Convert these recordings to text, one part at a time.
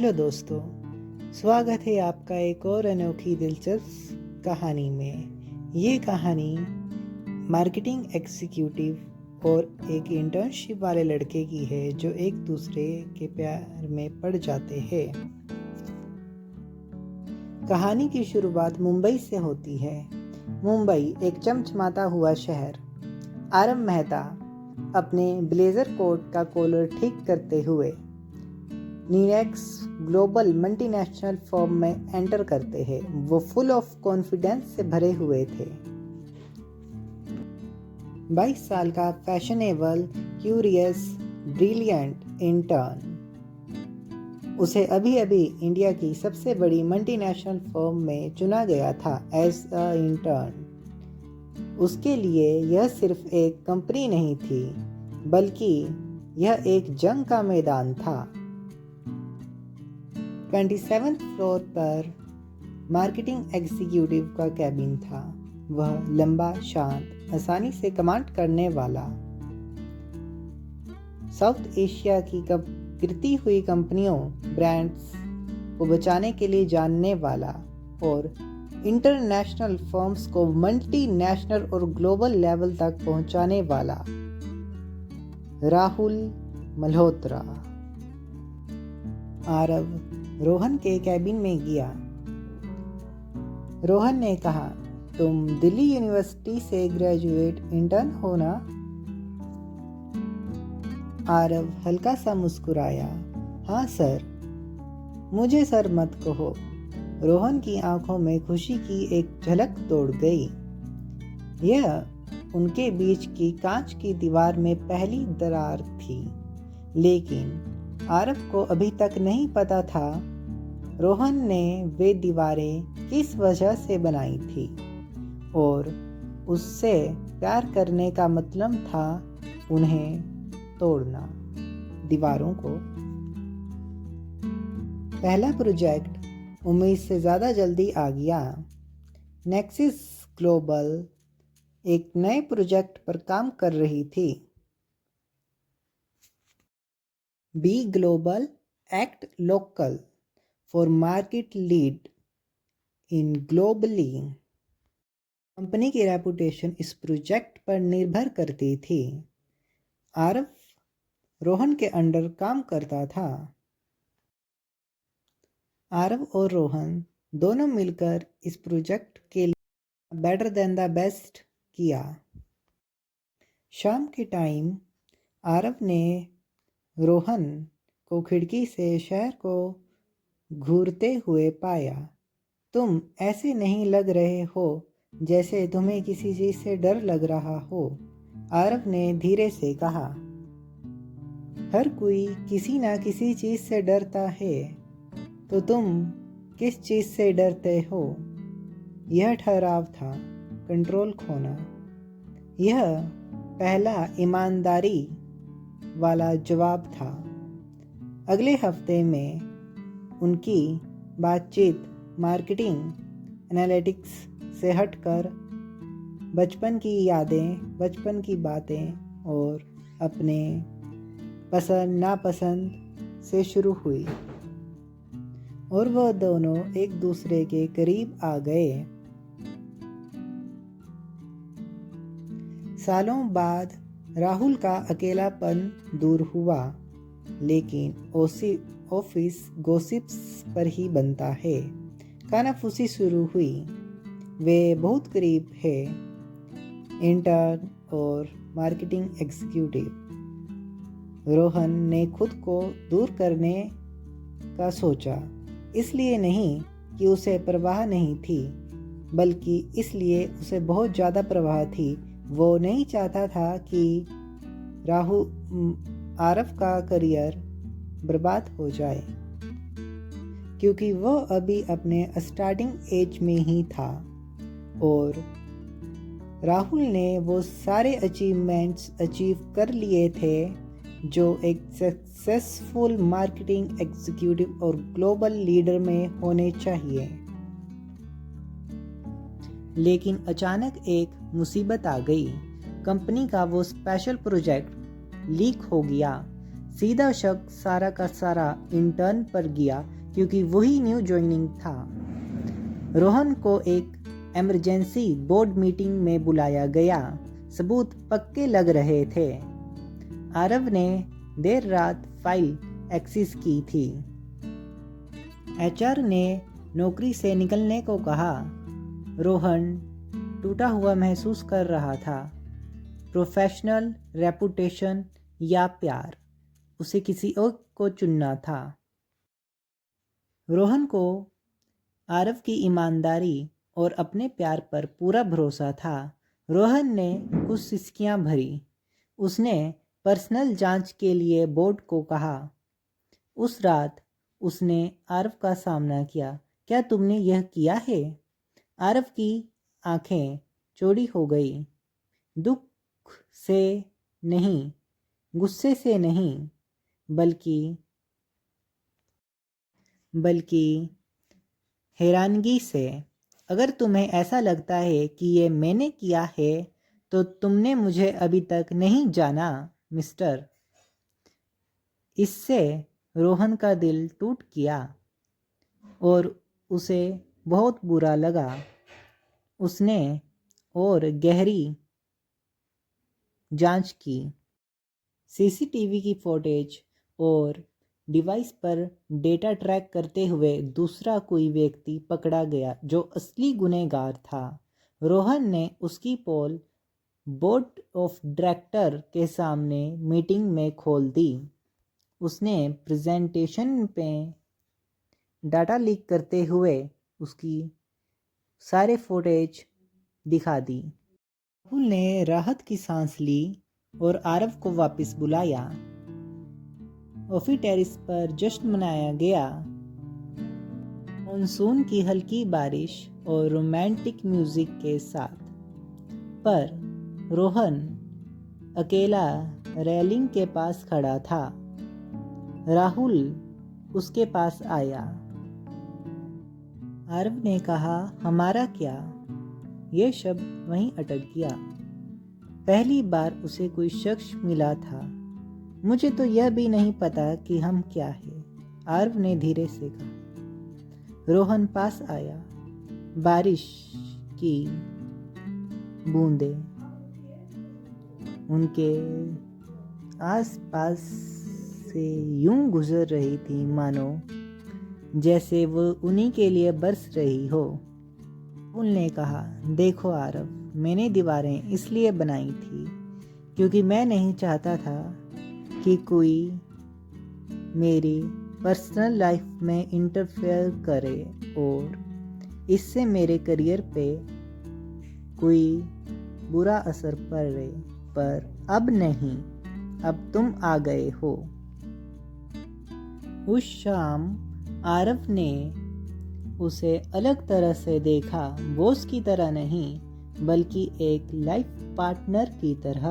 Hello दोस्तों, स्वागत है आपका एक और अनोखी दिलचस्प कहानी में। ये कहानी मार्केटिंग एग्जीक्यूटिव और एक इंटर्नशिप वाले लड़के की है जो एक दूसरे के प्यार में पड़ जाते हैं। कहानी की शुरुआत मुंबई से होती है। मुंबई एक चमचमाता हुआ शहर। आरव मेहता अपने ब्लेजर कोट का कॉलर ठीक करते हुए नीरेक्स ग्लोबल मल्टीनेशनल फर्म में एंटर करते हैं। वो फुल ऑफ कॉन्फिडेंस से भरे हुए थे। 22 साल का फैशनेबल, क्यूरियस, ब्रिलियंट इंटर्न। उसे अभी अभी इंडिया की सबसे बड़ी मल्टीनेशनल फर्म में चुना गया था एज अ इंटर्न। उसके लिए यह सिर्फ एक कंपनी नहीं थी, बल्कि यह एक जंग का मैदान था। 27th फ्लोर पर मार्केटिंग एग्जीक्यूटिव का कैबिन था। वह लंबा, शांत, आसानी से कमांड करने वाला, साउथ एशिया की गिरती हुई कंपनियों, ब्रांड्स को बचाने के लिए जानने वाला और इंटरनेशनल फर्म्स को मल्टीनेशनल और ग्लोबल लेवल तक पहुंचाने वाला राहुल मल्होत्रा। आरव रोहन के कैबिन में गया। रोहन ने कहा, तुम दिल्ली यूनिवर्सिटी से ग्रेजुएट इंटर्न हो ना? आरव हल्का सा मुस्कुराया। हाँ सर। मुझे सर मत कहो। रोहन की आंखों में खुशी की एक झलक दौड़ गई। यह उनके बीच की कांच की दीवार में पहली दरार थी, लेकिन आरव को अभी तक नहीं पता था रोहन ने वे दीवारें किस वजह से बनाई थी, और उससे प्यार करने का मतलब था उन्हें तोड़ना, दीवारों को। पहला प्रोजेक्ट उम्मीद से ज़्यादा जल्दी आ गया। नेक्सिस ग्लोबल एक नए प्रोजेक्ट पर काम कर रही थी। Be global act local for market lead in globally. Company की रेपुटेशन इस प्रोजेक्ट पर निर्भर करती थी। आरव रोहन के अंडर काम करता था। आरव और रोहन दोनों मिलकर इस प्रोजेक्ट के लिए बेटर देन द बेस्ट किया। शाम के टाइम आरव ने रोहन को खिड़की से शहर को घूरते हुए पाया। तुम ऐसे नहीं लग रहे हो जैसे तुम्हें किसी चीज से डर लग रहा हो, आरव ने धीरे से कहा। हर कोई किसी ना किसी चीज से डरता है, तो तुम किस चीज से डरते हो? यह ठहराव था, कंट्रोल खोना। यह पहला ईमानदारी वाला जवाब था। अगले हफ्ते में उनकी बातचीत मार्केटिंग एनालिटिक्स से हटकर बचपन की यादें, बचपन की बातें और अपने पसंद नापसंद से शुरू हुई, और वह दोनों एक दूसरे के करीब आ गए। सालों बाद राहुल का अकेलापन दूर हुआ, लेकिन ऑफिस गॉसिप्स पर ही बनता है। कानाफूसी शुरू हुई। वे बहुत करीब है, इंटर्न और मार्केटिंग एग्जीक्यूटिव। रोहन ने खुद को दूर करने का सोचा, इसलिए नहीं कि उसे परवाह नहीं थी, बल्कि इसलिए उसे बहुत ज़्यादा परवाह थी। वो नहीं चाहता था कि आरव का करियर बर्बाद हो जाए, क्योंकि वह अभी अपने स्टार्टिंग एज में ही था, और राहुल ने वो सारे अचीवमेंट्स अचीव कर लिए थे जो एक सक्सेसफुल मार्केटिंग एग्जीक्यूटिव और ग्लोबल लीडर में होने चाहिए। लेकिन अचानक एक मुसीबत आ गई। कंपनी का वो स्पेशल प्रोजेक्ट लीक हो गया। सीधा शक सारा का सारा इंटर्न पर गया, क्योंकि वही न्यू ज्वाइनिंग था। रोहन को एक इमरजेंसी बोर्ड मीटिंग में बुलाया गया। सबूत पक्के लग रहे थे। आरव ने देर रात फाइल एक्सेस की थी। एचआर ने नौकरी से निकलने को कहा। रोहन टूटा हुआ महसूस कर रहा था। प्रोफेशनल रेपुटेशन या प्यार, उसे किसी और को चुनना था। रोहन को आरव की ईमानदारी और अपने प्यार पर पूरा भरोसा था। रोहन ने कुछ सिसकियां भरी। उसने पर्सनल जांच के लिए बोर्ड को कहा। उस रात उसने आरव का सामना किया। क्या तुमने यह किया है? आरव की आंखें चौड़ी हो गई। दुख से नहीं, गुस्से से नहीं, बल्कि हैरानगी से। अगर तुम्हें ऐसा लगता है कि ये मैंने किया है तो तुमने मुझे अभी तक नहीं जाना, मिस्टर। इससे रोहन का दिल टूट गया और उसे बहुत बुरा लगा। उसने और गहरी जांच की। सीसीटीवी की फुटेज और डिवाइस पर डेटा ट्रैक करते हुए दूसरा कोई व्यक्ति पकड़ा गया जो असली गुनहगार था। रोहन ने उसकी पोल बोर्ड ऑफ डायरेक्टर के सामने मीटिंग में खोल दी। उसने प्रेजेंटेशन पे डाटा लीक करते हुए उसकी सारे फुटेज दिखा दी। राहुल ने राहत की सांस ली और आरव को वापस बुलाया। ऑफी टेरिस पर जश्न मनाया गया। मानसून की हल्की बारिश और रोमांटिक म्यूजिक के साथ। पर रोहन अकेला रेलिंग के पास खड़ा था। राहुल उसके पास आया। आरव ने कहा, हमारा क्या? यह शब्द वहीं अटक गया। पहली बार उसे कोई शख्स मिला था। मुझे तो यह भी नहीं पता कि हम क्या हैं, आरव ने धीरे से कहा। रोहन पास आया। बारिश की बूंदें उनके आसपास से यूं गुजर रही थी मानो जैसे वो उन्हीं के लिए बरस रही हो। राहुल ने कहा, देखो आरव, मैंने दीवारें इसलिए बनाई थी क्योंकि मैं नहीं चाहता था कि कोई मेरी पर्सनल लाइफ में इंटरफेयर करे और इससे मेरे करियर पे कोई बुरा असर पड़े। पर अब नहीं, अब तुम आ गए हो। उस शाम आरव ने उसे अलग तरह से देखा, बॉस की तरह नहीं बल्कि एक लाइफ पार्टनर की तरह,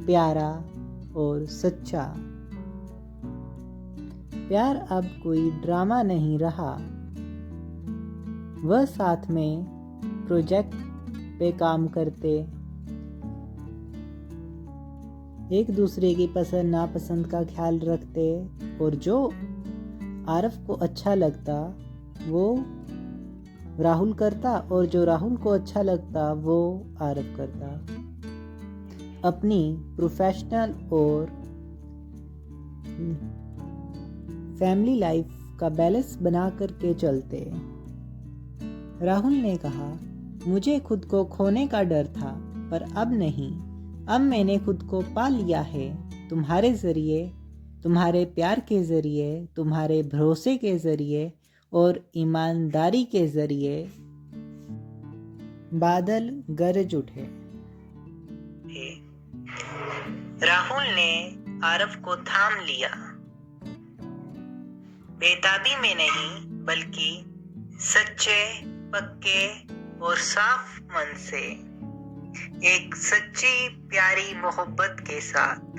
प्यारा और सच्चा। प्यार अब कोई ड्रामा नहीं रहा। वह साथ में प्रोजेक्ट पे काम करते, एक दूसरे की पसंद नापसंद का ख्याल रखते और जो आरव को अच्छा लगता वो राहुल करता और जो राहुल को अच्छा लगता वो आरव करता। अपनी प्रोफेशनल और फैमिली लाइफ का बैलेंस बना करके चलते। राहुल ने कहा, मुझे खुद को खोने का डर था पर अब नहीं। अब मैंने खुद को पा लिया है तुम्हारे जरिए, तुम्हारे प्यार के जरिए, तुम्हारे भरोसे के जरिए और ईमानदारी के जरिए। बादल गरज उठे। राहुल ने आरव को थाम लिया। बेताबी में नहीं बल्कि सच्चे, पक्के और साफ मन से, एक सच्ची प्यारी मोहब्बत के साथ।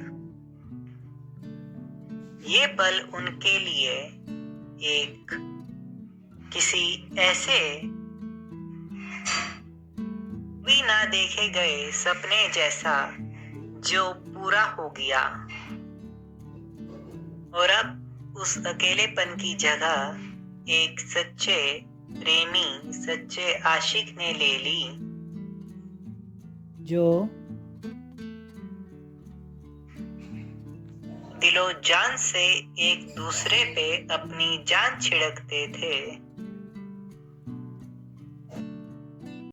ये पल उनके लिए एक किसी ऐसे भी ना देखे गए सपने जैसा जो पूरा हो गया। और अब उस अकेलेपन की जगह एक सच्चे प्रेमी, सच्चे आशिक ने ले ली, जो दिलो जान से एक दूसरे पे अपनी जान छिड़कते थे।